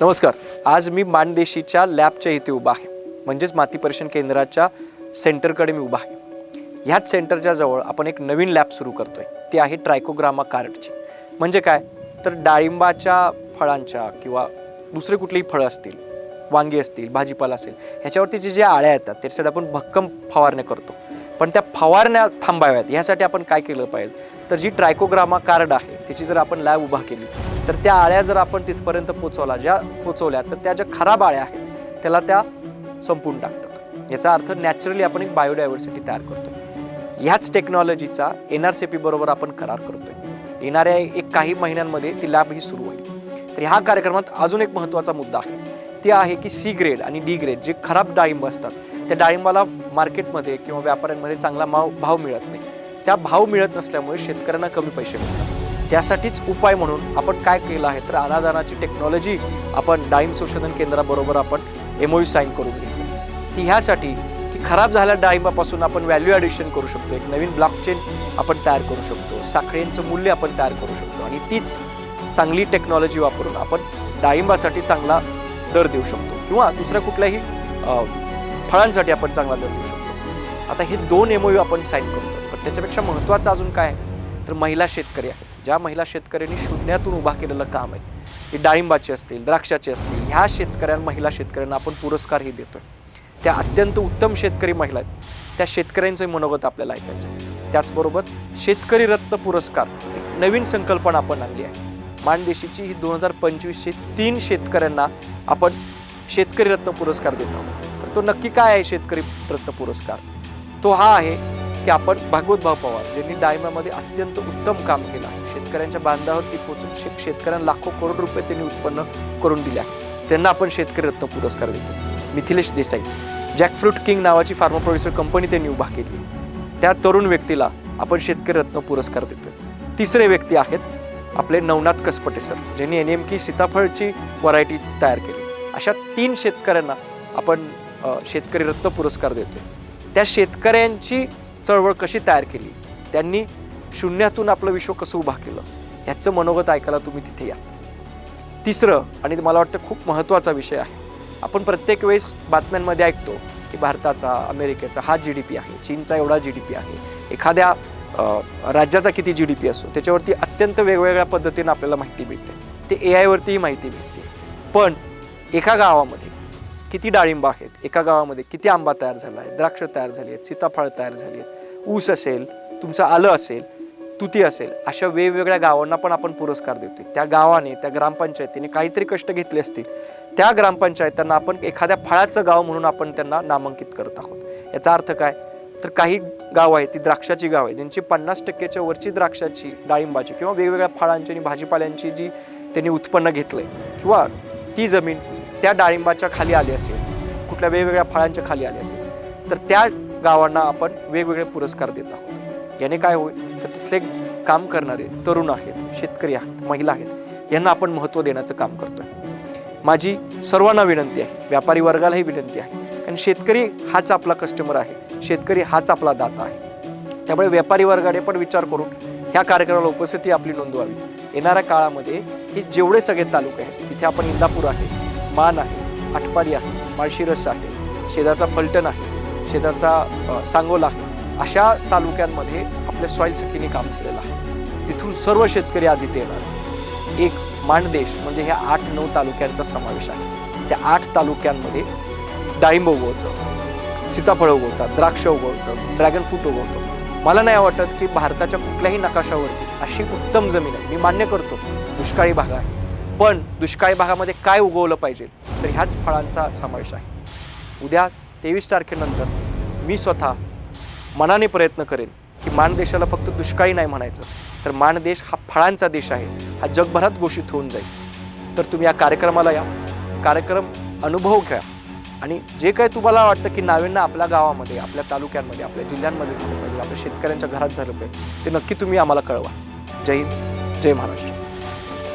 नमस्कार. आज मी माणदेशीच्या लॅबच्या इथे उभा आहे, म्हणजेच माती परीक्षण केंद्राच्या सेंटरकडे मी उभा आहे. ह्याच सेंटरच्या जवळ आपण एक नवीन लॅब सुरू करतोय. ती आहे ट्रायकोग्रामा कार्डची. म्हणजे काय तर डाळिंबाच्या फळांच्या किंवा दुसरे कुठलेही फळं असतील, वांगी असतील, भाजीपाला असेल, ह्याच्यावरती जे आळ्या येतात त्याच्यासाठी आपण भक्कम फवारण्या करतो. पण त्या फवारण्या थांबाव्यात ह्यासाठी आपण काय केलं पाहिजे तर जी ट्रायकोग्रामा कार्ड आहे त्याची जर आपण लॅब उभा केली तर त्या आळ्या जर आपण तिथपर्यंत पोचवल्या तर त्या ज्या खराब आळ्या आहेत त्याला त्या संपून टाकतात. याचा अर्थ नॅचरली आपण एक बायोडायव्हर्सिटी तयार करतो. ह्याच टेक्नॉलॉजीचा NRCP बरोबर आपण करार करतोय. येणाऱ्या काही महिन्यांमध्ये ती लॅब ही सुरू होईल. तर ह्या कार्यक्रमात अजून एक महत्त्वाचा मुद्दा आहे, ती आहे की C ग्रेड आणि D ग्रेड जे खराब डाळिंब असतात त्या डाळिंबाला मार्केटमध्ये किंवा व्यापाऱ्यांमध्ये चांगला भाव मिळत नाही. त्या भाव मिळत नसल्यामुळे शेतकऱ्यांना कमी पैसे मिळतात. त्यासाठीच उपाय म्हणून आपण काय केलं आहे तर अनादानाची टेक्नॉलॉजी आपण डाळिंब संशोधन केंद्राबरोबर आपण MOU साईन करून घेतो. ती ह्यासाठी की खराब झालेल्या डाळिंबापासून आपण व्हॅल्यू ॲडिशन करू शकतो, एक नवीन ब्लॉकचेन आपण तयार करू शकतो, साखळींचं मूल्य आपण तयार करू शकतो आणि तीच चांगली टेक्नॉलॉजी वापरून आपण डाळिंबासाठी चांगला दर देऊ शकतो किंवा दुसऱ्या कुठल्याही फळांसाठी आपण चांगला दर देऊ शकतो. आता हे 2 MOU आपण साईन करतो. पण त्याच्यापेक्षा महत्त्वाचं अजून काय आहे तर महिला शेतकरी आहेत. ज्या महिला शेतकऱ्यांनी शून्यातून उभा केलेलं काम आहे, हे डाळिंबाचे असतील, द्राक्षाचे असतील, ह्या महिला शेतकऱ्यांना आपण पुरस्कारही देतोय. त्या अत्यंत उत्तम शेतकरी महिला आहेत. त्या शेतकऱ्यांचं मनोगत आपल्याला ऐकायचं. त्याचबरोबर शेतकरी रत्न पुरस्कार एक नवीन संकल्पना आपण आणली आहे. माणदेशीची ही 2025ची 3 शेतकऱ्यांना आपण शेतकरी रत्न पुरस्कार देत आहोत. तर तो नक्की काय आहे शेतकरी रत्न पुरस्कार? तो हा आहे की आपण भागवतभाऊ पवार ज्यांनी डाळिंबामध्ये अत्यंत उत्तम काम केलं आहे, शेतकऱ्यांच्या बांधावरती पोहोचून शेतकऱ्यांना लाखो करोड रुपये त्यांनी उत्पन्न करून दिले आहे, त्यांना आपण शेतकरी रत्न पुरस्कार देतो. मिथिलेश देसाई, जॅकफ्रूट किंग नावाची फार्मा प्रोड्युसर कंपनी त्यांनी उभा केली, त्या तरुण व्यक्तीला आपण शेतकरी रत्न पुरस्कार देतो. तिसरे व्यक्ती आहेत आपले नवनाथ कसपटे सर, ज्यांनी नेमकी सीताफळची व्हरायटी तयार केली. अशा 3 शेतकऱ्यांना आपण शेतकरी रत्न पुरस्कार देतो. त्या शेतकऱ्यांची चळवळ कशी तयार केली, त्यांनी शून्यातून आपलं विश्व कसं उभा केलं, ह्याचं मनोगत ऐकायला तुम्ही तिथे या. तिसरं आणि मला वाटतं खूप महत्त्वाचा विषय आहे, आपण प्रत्येक वेळेस बातम्यांमध्ये ऐकतो की भारताचा, अमेरिकेचा हा GDP आहे, चीनचा एवढा GDP आहे, एखाद्या राज्याचा किती GDP असो त्याच्यावरती अत्यंत वेगवेगळ्या पद्धतीने आपल्याला माहिती मिळते. ते AI वरतीही माहिती मिळते. पण एका गावामध्ये किती डाळिंब आहेत, एका गावामध्ये किती आंबा तयार झाला आहे, द्राक्ष तयार झाली आहेत, सीताफळ तयार झाली आहेत, ऊस असेल, तुमचं आलं असेल, तुती असेल, अशा वेगवेगळ्या गावांना पण आपण पुरस्कार देतोय. त्या गावाने, त्या ग्रामपंचायतीने काहीतरी कष्ट घेतले असतील, त्या ग्रामपंचायतांना आपण एखाद्या फळाचं गाव म्हणून आपण त्यांना नामांकित करत आहोत. याचा अर्थ काय तर काही गाव आहे ती द्राक्षाची गाव आहे ज्यांची 50%च्या वरची द्राक्षाची, डाळिंबाची किंवा वेगवेगळ्या फळांची आणि भाजीपाल्यांची जी त्यांनी उत्पन्न घेतलंय किंवा ती जमीन त्या डाळिंबाच्या खाली आली असेल, कुठल्या वेगवेगळ्या फळांच्या खाली आली असेल, तर त्या गावांना आपण वेगवेगळे पुरस्कार देत आहोत. याने काय होईल तर तिथले काम करणारे तरुण आहेत, शेतकरी आहेत, महिला आहेत, यांना आपण महत्त्व देण्याचं काम करतोय. माझी सर्वांना विनंती आहे, व्यापारी वर्गालाही विनंती आहे, कारण शेतकरी हाच आपला कस्टमर आहे, शेतकरी हाच आपला दाता आहे. त्यामुळे व्यापारी वर्गाने पण विचार करून ह्या कार्यक्रमाला उपस्थिती आपली नोंदवावी. येणाऱ्या काळामध्ये हे जेवढे सगळे तालुके आहेत, तिथे आपण इंदापूर आहे, मान आहे, आटपाडी आहे, माळशिरस आहे, शेजारचा फलटण आहे, शेजारचा सांगोला आहे, अशा तालुक्यांमध्ये आपल्या सॉईल सखीने काम केलेलं आहे. तिथून सर्व शेतकरी आज इथे येणार. एक माणदेश म्हणजे ह्या 8-9 तालुक्यांचा समावेश आहे. त्या 8 तालुक्यांमध्ये डाळिंब उगवतं, सीताफळ उगवतात, द्राक्ष उगवतं, ड्रॅगन फ्रूट उगवतं. मला नाही वाटत की भारताच्या कुठल्याही नकाशावरती अशी उत्तम जमीन आहे. मी मान्य करतो दुष्काळी भाग आहे, पण दुष्काळी भागामध्ये काय उगवलं पाहिजे तर ह्याच फळांचा समावेश आहे. उद्या 23 तारखेनंतर मी स्वतः मनाने प्रयत्न करेन की माणदेशाला फक्त दुष्काळी नाही म्हणायचं, तर माणदेश हा फळांचा देश आहे, हा जगभरात घोषित होऊन जाईल. तर तुम्ही या कार्यक्रमाला या, कार्यक्रम अनुभव घ्या आणि जे काही तुम्हाला वाटतं की नाविन्य आपल्या गावामध्ये, आपल्या तालुक्यांमध्ये, आपल्या जिल्ह्यांमध्ये झालं पाहिजे, आपल्या शेतकऱ्यांच्या घरात झालं पाहिजे, ते नक्की तुम्ही आम्हाला कळवा. जय हिंद, जय महाराष्ट्र.